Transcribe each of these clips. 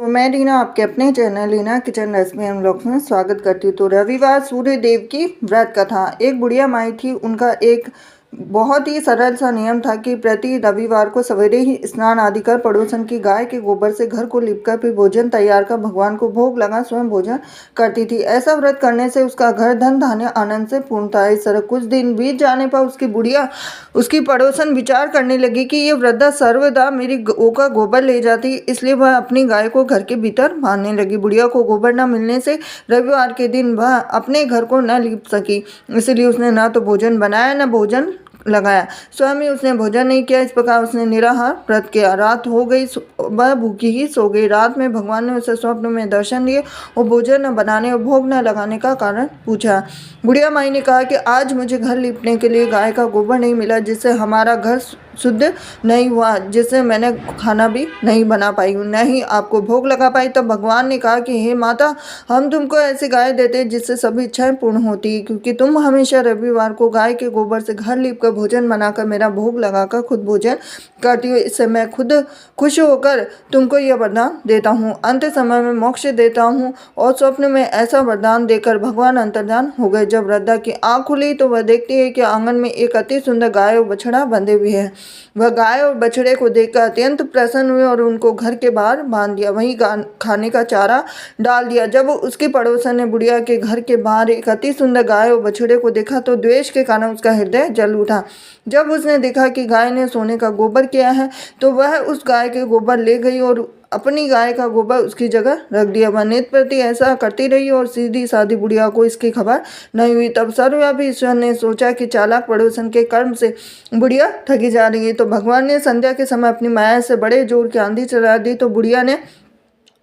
मैं रीना आपके अपने चैनल रीना किचन रेसिपी हम लोग में स्वागत करती हूँ। तो रविवार सूर्य देव की व्रत कथा। एक बुढ़िया माई थी। उनका एक बहुत ही सरल सा नियम था कि प्रति रविवार को सवेरे ही स्नान आदि कर पड़ोसन की गाय के गोबर से घर को लिपकर फिर भोजन तैयार कर भगवान को भोग लगा स्वयं भोजन करती थी। ऐसा व्रत करने से उसका घर धन धान्य आनंद से पूर्ण था। इस तरह कुछ दिन बीत जाने पर उसकी बुढ़िया उसकी पड़ोसन विचार करने लगी कि ये वृद्धा सर्वदा मेरी गौ का गोबर ले जाती, इसलिए वह अपनी गाय को घर के भीतर बांधने लगी। बुढ़िया को गोबर न मिलने से रविवार के दिन वह अपने घर को न लिप सकी, इसलिए उसने न तो भोजन बनाया न भोजन लगाया। स्वयं ही उसने भोजन नहीं किया। इस प्रकार उसने निराहार व्रत किया। रात हो गई, वह भूखी ही सो गई। रात में भगवान ने उसे स्वप्न में दर्शन दिए और भोजन न बनाने और भोग न लगाने का कारण पूछा। बुढ़िया माई ने कहा कि आज मुझे घर लिपने के लिए गाय का गोबर नहीं मिला, जिससे हमारा घर शुद्ध नहीं हुआ, जिससे मैंने खाना भी नहीं बना पाई हूँ, न ही आपको भोग लगा पाई। तब भगवान ने कहा कि हे माता, हम तुमको ऐसी गाय देते हैं जिससे सभी इच्छाएं पूर्ण होती है, क्योंकि तुम हमेशा रविवार को गाय के गोबर से घर लीप कर भोजन बनाकर मेरा भोग लगाकर खुद भोजन करती हो। इससे मैं खुद खुश होकर तुमको यह वरदान देता हूँ, अंत समय में मोक्ष देता हूँ। और स्वप्न में ऐसा वरदान देकर भगवान अंतर्धान हो गए। जब वृद्धा की आँख खुली तो वह देखती है कि आंगन में एक अति सुंदर गाय और बछड़ा बंधे हुए हैं। वह गाय और बछड़े को देखकर अत्यंत प्रसन्न हुए और उनको घर के बाहर बांध दिया, वहीं खाने का चारा डाल दिया। जब उसके पड़ोसन ने बुढ़िया के घर के बाहर एक अति सुंदर गाय और बछड़े को देखा तो द्वेष के कारण उसका हृदय जल उठा। जब उसने देखा कि गाय ने सोने का गोबर किया है तो वह उस गाय के गोबर ले गई और अपनी गाय का गोबर उसकी जगह रख दिया। वह नित्य प्रति ऐसा करती रही और सीधी सादी बुढ़िया को इसकी खबर नहीं हुई। तब सर्वव्यापी ईश्वर ने सोचा कि चालाक पड़ोसन के कर्म से बुढ़िया ठगी जा रही है, तो भगवान ने संध्या के समय अपनी माया से बड़े जोर की आंधी चला दी। तो बुढ़िया ने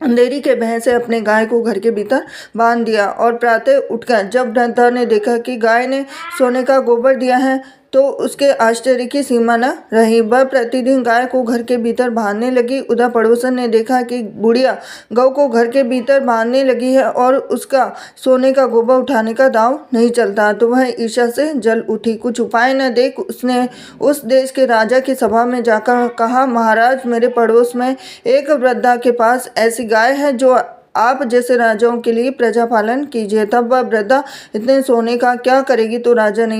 अंधेरी के भय से अपने गाय को घर के भीतर बांध दिया और प्रातः उठकर जब वृद्धा ने देखा कि गाय ने सोने का गोबर दिया है तो उसके आश्चर्य की सीमा न रही। वह प्रतिदिन गाय को घर के भीतर बांधने लगी। उधर पड़ोसन ने देखा कि बुढ़िया गौ को घर के भीतर बांधने लगी है और उसका सोने का गोबर उठाने का दांव नहीं चलता, तो वह ईर्ष्या से जल उठी। कुछ उपाय न देख उसने उस देश के राजा की सभा में जाकर कहा, महाराज, मेरे पड़ोस में एक वृद्धा के पास ऐसी गाय है जो आप जैसे राजाओं के लिए प्रजा पालन कीजिए। तब वह वृद्धा इतने सोने का क्या करेगी, तो राजा ने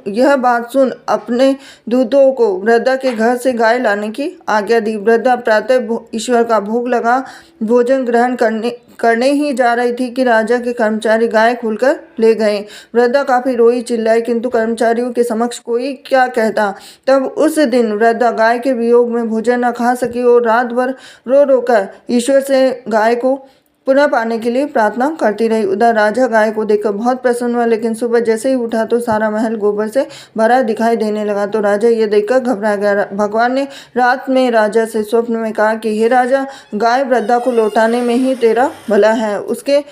यह बात सुन अपने दूतों को वृद्धा के घर से गाय लाने की आज्ञा दी। वृद्धा प्रातः ईश्वर का भोग लगा भोजन ग्रहण करने ही जा रही थी कि राजा के कर्मचारी गाय खोलकर ले गए। वृद्धा काफी रोई चिल्लाई, किंतु कर्मचारियों के समक्ष कोई क्या कहता। तब उस दिन वृद्धा गाय के वियोग में भोजन न खा सकी और रात भर रो रोकर ईश्वर से गाय को पुनः पाने के लिए प्रार्थना करती रही। उधर राजा गाय को देखकर बहुत प्रसन्न हुआ, लेकिन सुबह जैसे ही उठा तो सारा महल गोबर से भरा दिखाई देने लगा। तो राजा ये देखकर घबरा गया। भगवान ने रात में राजा से स्वप्न में कहा कि हे राजा, गाय वृद्धा को लौटाने में ही तेरा भला है। उसके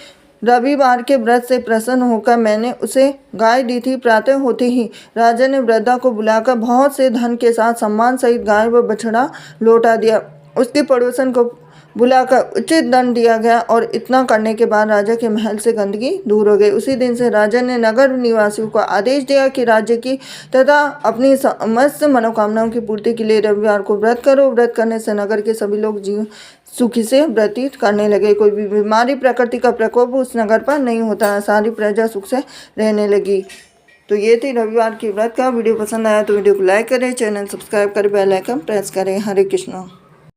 रविवार के व्रत से प्रसन्न होकर मैंने उसे गाय दी थी। प्रातः होते ही राजा ने वृद्धा को बुलाकर बहुत से धन के साथ सम्मान सहित गाय व बछड़ा लौटा दिया। उसके पड़ोसन को बुलाकर उचित दंड दिया गया और इतना करने के बाद राजा के महल से गंदगी दूर हो गई। उसी दिन से राजा ने नगर निवासियों को आदेश दिया कि राज्य की तथा अपनी समस्त मनोकामनाओं की पूर्ति के लिए रविवार को व्रत करो। व्रत करने से नगर के सभी लोग जीवन सुखी से व्यतीत करने लगे। कोई भी बीमारी, प्रकृति का प्रकोप उस नगर पर नहीं होता। सारी प्रजा सुख से रहने लगी। तो ये थी रविवार की व्रत का। वीडियो पसंद आया तो वीडियो को लाइक करें, चैनल सब्सक्राइब करें, बेल आइकन प्रेस करें। हरे कृष्णा।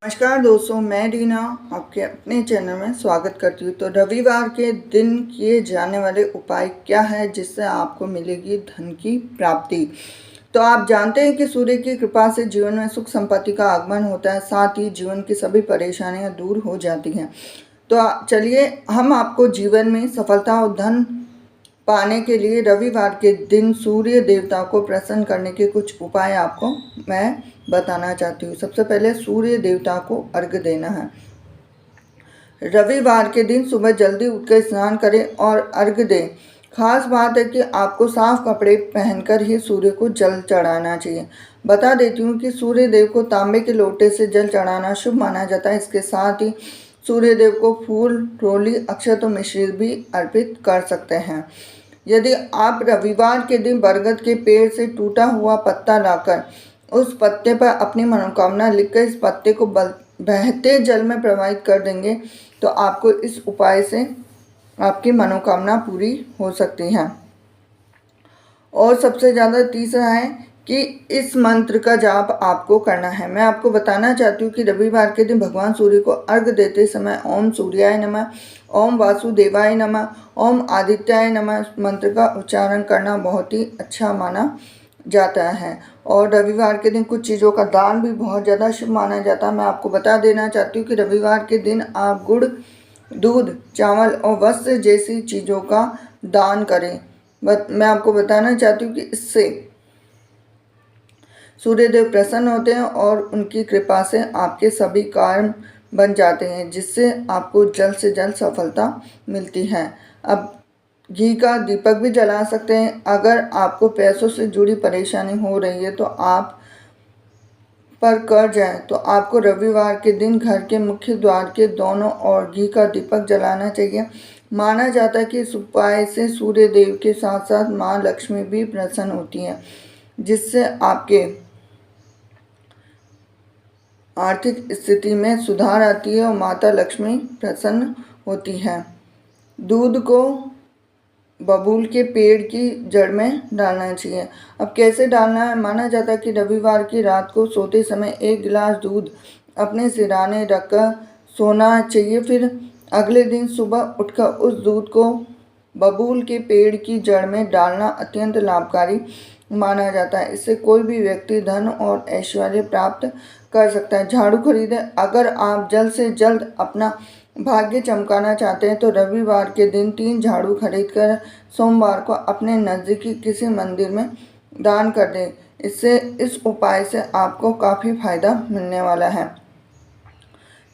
नमस्कार दोस्तों, मैं रीना आपके अपने चैनल में स्वागत करती हूँ। तो रविवार के दिन किए जाने वाले उपाय क्या है जिससे आपको मिलेगी धन की प्राप्ति। तो आप जानते हैं कि सूर्य की कृपा से जीवन में सुख संपत्ति का आगमन होता है, साथ ही जीवन की सभी परेशानियां दूर हो जाती हैं। तो चलिए हम आपको जीवन में सफलता और धन पाने के लिए रविवार के दिन सूर्य देवता को प्रसन्न करने के कुछ उपाय आपको मैं बताना चाहती हूँ। सबसे पहले सूर्य देवता को अर्घ्य देना है। रविवार के दिन सुबह जल्दी उठकर स्नान करें और अर्घ्य दें। खास बात है कि आपको साफ कपड़े पहनकर ही सूर्य को जल चढ़ाना चाहिए। बता देती हूँ कि सूर्य देव को तांबे के लोटे से जल चढ़ाना शुभ माना जाता है। इसके साथ ही सूर्य देव को फूल, रोली, अक्षत और मिश्री भी अर्पित कर सकते हैं। यदि आप रविवार के दिन बरगद के पेड़ से टूटा हुआ पत्ता लाकर उस पत्ते पर अपनी मनोकामना लिखकर इस पत्ते को बहते जल में प्रवाहित कर देंगे तो आपको इस उपाय से आपकी मनोकामना पूरी हो सकती है। और सबसे ज़्यादा तीसरा है कि इस मंत्र का जाप आपको करना है। मैं आपको बताना चाहती हूँ कि रविवार के दिन भगवान सूर्य को अर्घ देते समय ओम सूर्याय नमः, ओम वासुदेवाय नमः, ओम आदित्याय नमः मंत्र का उच्चारण करना बहुत ही अच्छा माना जाता है। और रविवार के दिन कुछ चीज़ों का दान भी बहुत ज़्यादा शुभ माना जाता है। मैं आपको बता देना चाहती हूँ कि रविवार के दिन आप गुड़, दूध, चावल और वस्त्र जैसी चीज़ों का दान करें। मैं आपको बताना चाहती हूँ कि इससे सूर्यदेव प्रसन्न होते हैं और उनकी कृपा से आपके सभी कार्य बन जाते हैं, जिससे आपको जल्द से जल्द सफलता मिलती है। अब घी का दीपक भी जला सकते हैं। अगर आपको पैसों से जुड़ी परेशानी हो रही है तो आप पर कर्ज है तो आपको रविवार के दिन घर के मुख्य द्वार के दोनों ओर घी का दीपक जलाना चाहिए। माना जाता है कि इस उपाय से सूर्य देव के साथ साथ माँ लक्ष्मी भी प्रसन्न होती हैं, जिससे आपके आर्थिक स्थिति में सुधार आती है और माता लक्ष्मी प्रसन्न होती है। दूध को बबूल के पेड़ की जड़ में डालना चाहिए। अब कैसे डालना है? माना जाता है कि रविवार की रात को सोते समय 1 गिलास दूध अपने सिरहाने रखकर सोना चाहिए। फिर अगले दिन सुबह उठकर उस दूध को बबूल के पेड़ की जड़ में डालना अत्यंत लाभकारी माना जाता है। इससे कोई भी व्यक्ति धन और ऐश्वर्य प्राप्त कर सकता है। झाड़ू खरीदें। अगर आप जल्द से जल्द अपना भाग्य चमकाना चाहते हैं तो रविवार के दिन 3 झाड़ू खरीदकर सोमवार को अपने नज़दीकी किसी मंदिर में दान कर दें। इस उपाय से आपको काफ़ी फायदा मिलने वाला है।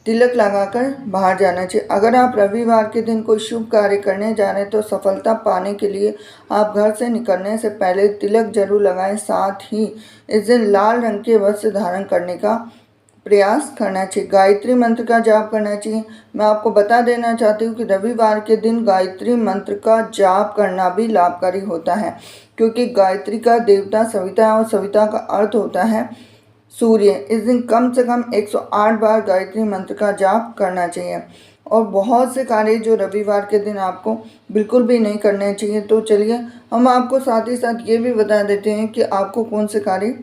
तिलक लगाकर बाहर जाना चाहिए। अगर आप रविवार के दिन कोई शुभ कार्य करने जा रहे हैं तो सफलता पाने के लिए आप घर से निकलने से पहले तिलक जरूर लगाएं। साथ ही इस दिन लाल रंग के वस्त्र धारण करने का प्रयास करना चाहिए। गायत्री मंत्र का जाप करना चाहिए। मैं आपको बता देना चाहती हूँ कि रविवार के दिन गायत्री मंत्र का जाप करना भी लाभकारी होता है, क्योंकि गायत्री का देवता सविता है और सविता का अर्थ होता है सूर्य। इस दिन कम से कम 108 बार गायत्री मंत्र का जाप करना चाहिए। और बहुत से कार्य जो रविवार के दिन आपको बिल्कुल भी नहीं करने चाहिए। तो चलिए हम आपको साथ ही साथ ये भी बता देते हैं कि आपको कौन से कार्य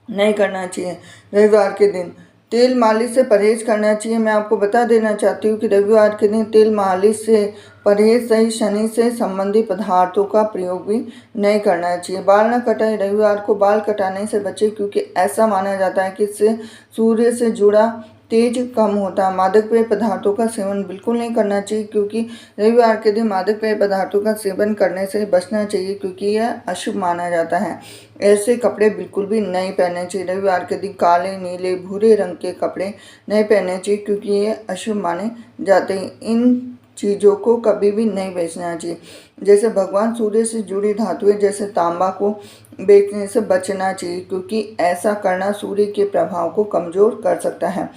नहीं करना चाहिए रविवार के दिन। तेल मालिश से परहेज करना चाहिए। मैं आपको बता देना चाहती हूँ कि रविवार के दिन तेल मालिश से परहेज सही शनि से संबंधित पदार्थों का प्रयोग भी नहीं करना चाहिए। बाल न कटाएं। रविवार को बाल कटाने से बचें, क्योंकि ऐसा माना जाता है कि इससे सूर्य से जुड़ा तेज कम होता है। मादक पेय पदार्थों का सेवन बिल्कुल नहीं करना चाहिए, क्योंकि रविवार के दिन मादक पेय पदार्थों का सेवन करने से बचना चाहिए, क्योंकि यह अशुभ माना जाता है। ऐसे कपड़े बिल्कुल भी नहीं पहनने चाहिए। रविवार के दिन काले, नीले, भूरे रंग के कपड़े नहीं पहनने चाहिए, क्योंकि ये अशुभ माने जाते हैं। इन चीज़ों को कभी भी नहीं बेचना चाहिए। जैसे भगवान सूर्य से जुड़ी धातुएं जैसे तांबा को बेचने से बचना चाहिए, क्योंकि ऐसा करना सूर्य के प्रभाव को कमज़ोर कर सकता है।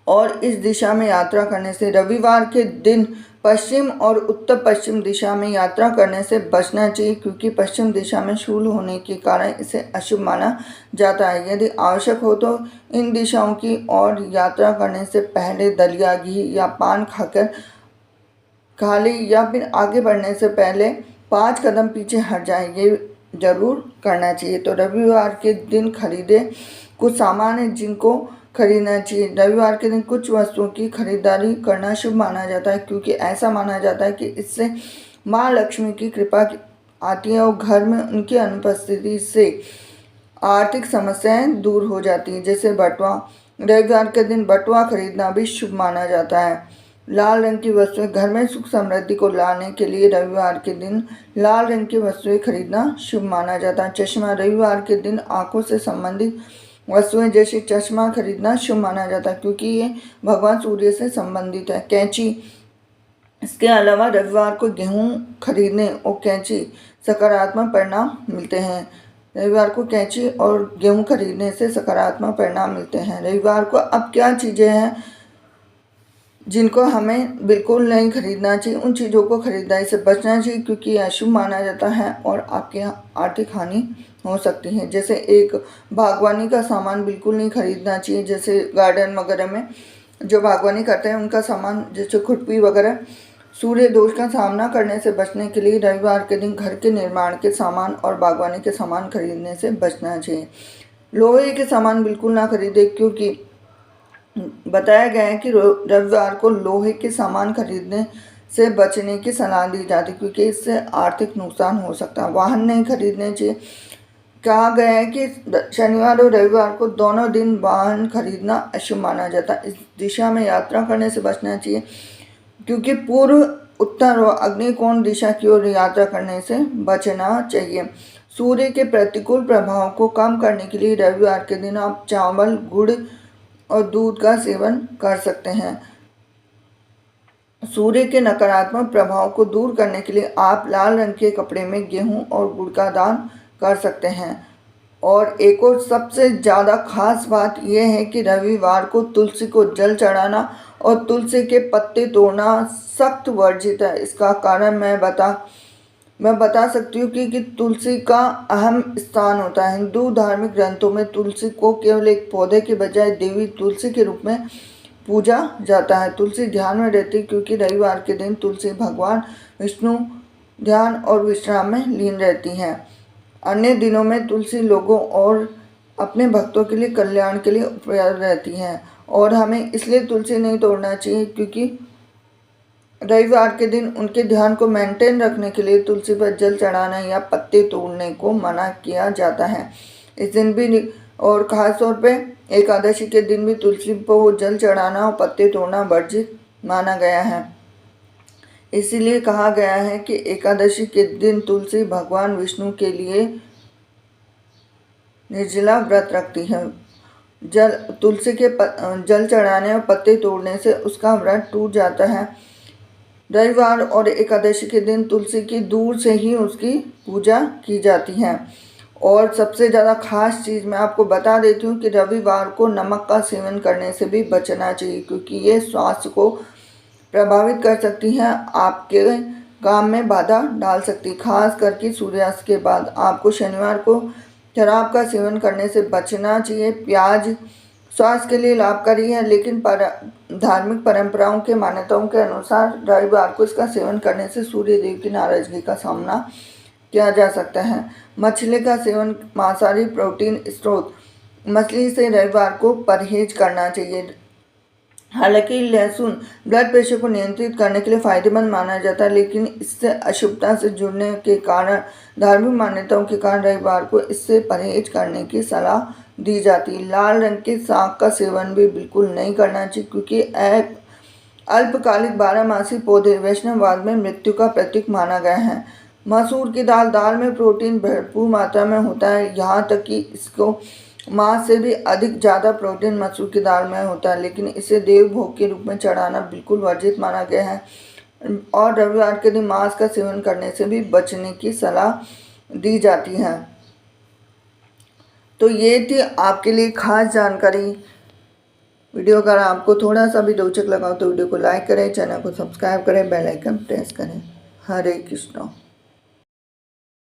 और इस दिशा में यात्रा करने से रविवार के दिन पश्चिम और उत्तर पश्चिम दिशा में यात्रा करने से बचना चाहिए, क्योंकि पश्चिम दिशा में शूल होने के कारण इसे अशुभ माना जाता है। यदि आवश्यक हो तो इन दिशाओं की ओर यात्रा करने से पहले दलिया, घी या पान खाकर खा ले, या फिर आगे बढ़ने से पहले 5 कदम पीछे हट जाए, ये जरूर करना चाहिए। तो रविवार के दिन खरीदे कुछ सामान है जिनको खरीदना चाहिए। रविवार के दिन कुछ वस्तुओं की खरीदारी करना शुभ माना जाता है, क्योंकि ऐसा माना जाता है कि इससे माँ लक्ष्मी की कृपा आती है और घर में उनकी अनुपस्थिति से आर्थिक समस्याएं दूर हो जाती हैं। जैसे बटुआ। रविवार के दिन बटुआ खरीदना भी शुभ माना जाता है। लाल रंग की वस्तुएं। घर में सुख समृद्धि को लाने के लिए रविवार के दिन लाल रंग की वस्तुएं खरीदना शुभ माना जाता है। चश्मा। रविवार के दिन आंखों से संबंधित वस्तुएं जैसे चश्मा खरीदना शुभ माना जाता है, क्योंकि ये भगवान सूर्य से संबंधित है। कैंची। इसके अलावा रविवार को गेहूं खरीदने और कैंची सकारात्मक परिणाम मिलते हैं। रविवार को कैंची और गेहूं खरीदने से सकारात्मक परिणाम मिलते हैं। रविवार को अब क्या चीज़ें हैं जिनको हमें बिल्कुल नहीं खरीदना चाहिए, उन चीज़ों को खरीदारी से बचना चाहिए क्योंकि यह अशुभ माना जाता है और आपके आर्थिक हानि हो सकती है। जैसे एक बागवानी का सामान बिल्कुल नहीं खरीदना चाहिए, जैसे गार्डन वगैरह में जो बागवानी करते हैं उनका सामान जैसे खुरपी वगैरह। सूर्य दोष का सामना करने से बचने के लिए रविवार के दिन घर के निर्माण के सामान और बागवानी के सामान खरीदने से बचना चाहिए। लोहे के सामान बिल्कुल ना खरीदें क्योंकि बताया गया है कि रविवार को लोहे के सामान खरीदने से बचने की सलाह दी जाती है क्योंकि इससे आर्थिक नुकसान हो सकता है। वाहन नहीं खरीदने चाहिए। कहा गया है कि शनिवार और रविवार को दोनों दिन वाहन खरीदना अशुभ माना जाता है। इस दिशा में यात्रा करने से बचना चाहिए क्योंकि पूर्व, उत्तर और अग्निकोण दिशा की ओर यात्रा करने से बचना चाहिए। सूर्य के प्रतिकूल प्रभाव को कम करने के लिए रविवार के दिन आप चावल, गुड़ और दूध का सेवन कर सकते हैं। सूर्य के नकारात्मक प्रभाव को दूर करने के लिए आप लाल रंग के कपड़े में गेहूं और गुड़ का दान कर सकते हैं। और एक और सबसे ज़्यादा खास बात यह है कि रविवार को तुलसी को जल चढ़ाना और तुलसी के पत्ते तोड़ना सख्त वर्जित है। इसका कारण मैं बता सकती हूँ कि तुलसी का अहम स्थान होता है। हिंदू धार्मिक ग्रंथों में तुलसी को केवल एक पौधे के बजाय देवी तुलसी के रूप में पूजा जाता है। तुलसी ध्यान में रहती है क्योंकि रविवार के दिन तुलसी भगवान विष्णु ध्यान और विश्राम में लीन रहती हैं। अन्य दिनों में तुलसी लोगों और अपने भक्तों के लिए कल्याण के लिए उपयोग रहती हैं और हमें इसलिए तुलसी नहीं तोड़ना चाहिए क्योंकि रविवार के दिन उनके ध्यान को मेंटेन रखने के लिए तुलसी पर जल चढ़ाना या पत्ते तोड़ने को मना किया जाता है। इस दिन भी और ख़ास तौर पे एकादशी के दिन भी तुलसी पर जल चढ़ाना और पत्ते तोड़ना वर्जित माना गया है। इसीलिए कहा गया है कि एकादशी के दिन तुलसी भगवान विष्णु के लिए निर्जला व्रत रखती है। तुलसी के जल चढ़ाने और पत्ते तोड़ने से उसका व्रत टूट जाता है। रविवार और एकादशी के दिन तुलसी की दूर से ही उसकी पूजा की जाती है। और सबसे ज़्यादा खास चीज़ मैं आपको बता देती हूँ कि रविवार को नमक का सेवन करने से भी बचना चाहिए क्योंकि ये स्वास्थ्य को प्रभावित कर सकती हैं, आपके काम में बाधा डाल सकती। खास करके सूर्यास्त के बाद आपको शनिवार को शराब का सेवन करने से बचना चाहिए। प्याज स्वास्थ्य के लिए लाभकारी है लेकिन धार्मिक परंपराओं के मान्यताओं के अनुसार रविवार को इसका सेवन करने से सूर्य देव की नाराजगी का सामना किया जा सकता है। मछली का सेवन मांसाहारी प्रोटीन स्रोत मछली से रविवार को परहेज करना चाहिए। हालांकि लहसुन ब्लड प्रेशर को नियंत्रित करने के लिए फायदेमंद माना जाता है लेकिन इससे अशुभता से जुड़ने के कारण धार्मिक मान्यताओं के कारण रविवार को इससे परहेज करने की सलाह दी जाती है। लाल रंग के साग का सेवन भी बिल्कुल नहीं करना चाहिए क्योंकि एक अल्पकालिक 12 पौधे वैष्णववाद में मृत्यु का प्रतीक माना गया है। मसूर की दाल में प्रोटीन भरपूर मात्रा में होता है, यहाँ तक कि इसको मांस से भी अधिक ज़्यादा प्रोटीन मसूर की दाल में होता है, लेकिन इसे देव भोग के रूप में चढ़ाना बिल्कुल वर्जित माना गया है और रविवार के दिन मांस का सेवन करने से भी बचने की सलाह दी जाती है। तो ये थी आपके लिए खास जानकारी। वीडियो अगर आपको थोड़ा सा भी रोचक लगा तो वीडियो को लाइक करें, चैनल को सब्सक्राइब करें, बेल आइकन प्रेस करें। हरे कृष्णा।